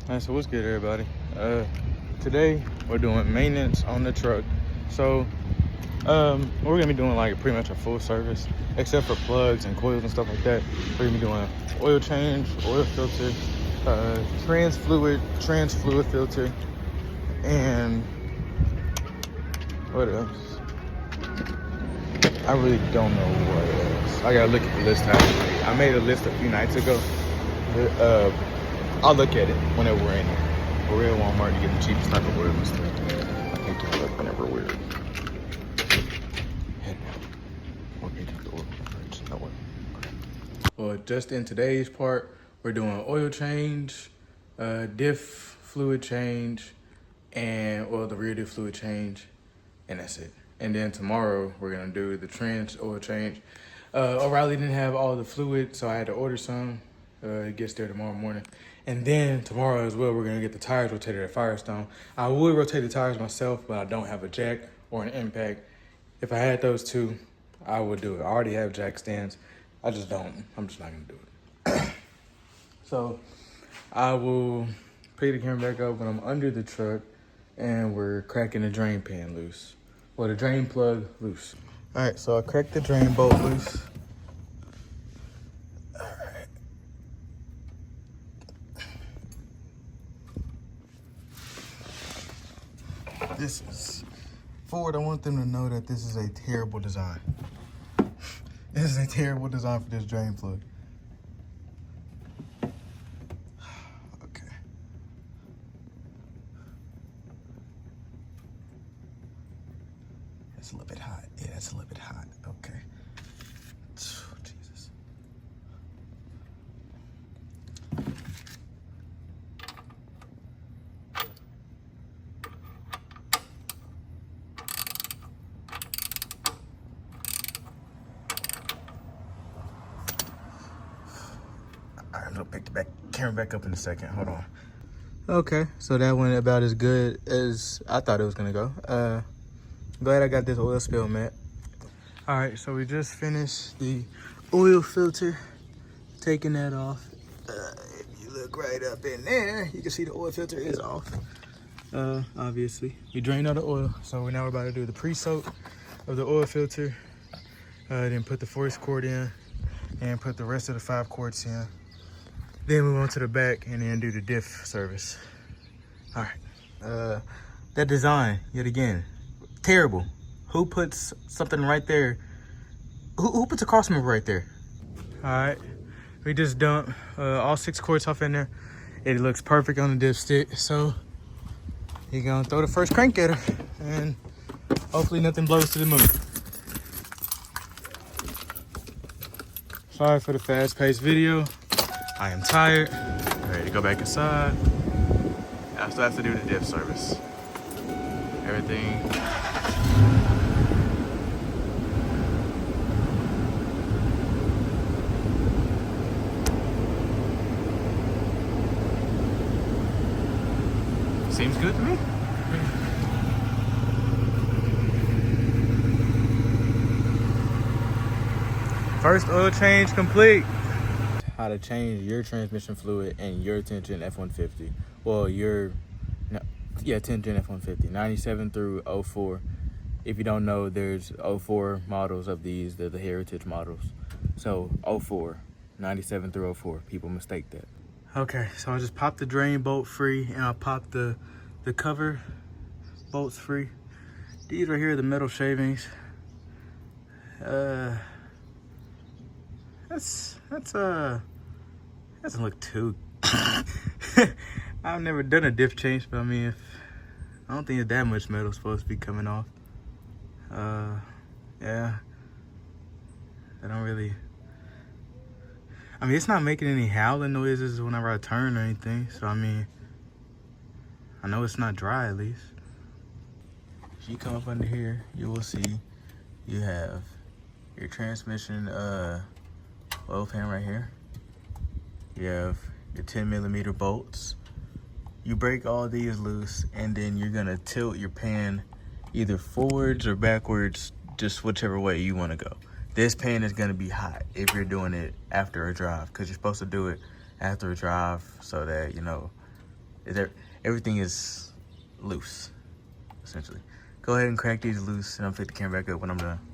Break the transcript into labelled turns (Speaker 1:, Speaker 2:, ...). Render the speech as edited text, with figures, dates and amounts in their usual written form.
Speaker 1: Alright, so what's good, everybody? Today we're doing maintenance on the truck. So we're gonna be doing like pretty much a full service, except for plugs and coils and stuff like that. We're gonna be doing oil change, oil filter, trans fluid filter, and what else? I really don't know what else. I gotta look at the list actually. I made a list a few nights ago. I'll look at it whenever we're in there. We're at Walmart to get the cheapest type of oil and stuff. I think to look whenever we're heading out. We're picking up the oil. No way. Okay. Well, just in today's part, we're doing oil change, diff fluid change, and the rear diff fluid change, and that's it. And then tomorrow we're gonna do the trans oil change. O'Reilly didn't have all the fluid, so I had to order some. It gets there tomorrow morning. And then tomorrow as well, we're gonna get the tires rotated at Firestone. I would rotate the tires myself, but I don't have a jack or an impact. If I had those two, I would do it. I already have jack stands. I just don't. I'm just not gonna do it. So I will pick the camera back up when I'm under the truck and we're cracking the drain pan loose. Well, the drain plug loose. All right, so I cracked the drain bolt loose. All right. This is, Ford, I want them to know that this is a terrible design. This is a terrible design for this drain plug. Okay. That's a little bit hot. Yeah, that's a little bit hot. Okay. Oh, Jesus. All right, I'm gonna pick the camera back up in a second. Hold on. Okay, so that went about as good as I thought it was gonna go. Glad I got this oil spill mat. All right, so we just finished the oil filter, taking that off. If you look right up in there, you can see the oil filter is off. Obviously, we drained all the oil, so now we're about to do the pre-soak of the oil filter, then put the force cord in, and put the rest of the 5 quarts in. Then move on to the back and then do the diff service. All right, that design, yet again, terrible. Who puts something right there? Who puts a cross member right there? All right, we just dumped all 6 quarts off in there. It looks perfect on the dipstick, so you're gonna throw the first crank at her, and hopefully nothing blows to the moon. Sorry for the fast-paced video. I am tired. Ready to go back inside. I still have to do the diff service. Everything. Seems good to me. First oil change complete. How to change your transmission fluid and your 10th gen F-150. Well, 10th gen F-150, 97 through 04. If you don't know, there's 04 models of these. They're the heritage models. So 04, 97 through 04. People mistake that. Okay, so I just popped the drain bolt free and I popped the cover bolts free. These right here are the metal shavings. Doesn't look too I've never done a diff change, but I mean, I don't think that much metal supposed to be coming off. Yeah, I don't really, I mean, it's not making any howling noises whenever I turn or anything, so I mean, I know it's not dry at least. If you come up under here, you will see you have your transmission oil pan right here. You have your 10mm bolts. You break all these loose, and then you're gonna tilt your pan either forwards or backwards, just whichever way you wanna go. This pan is gonna be hot if you're doing it after a drive, because you're supposed to do it after a drive so that, you know, everything is loose, essentially. Go ahead and crack these loose, and I'll pick the camera back up when I'm done.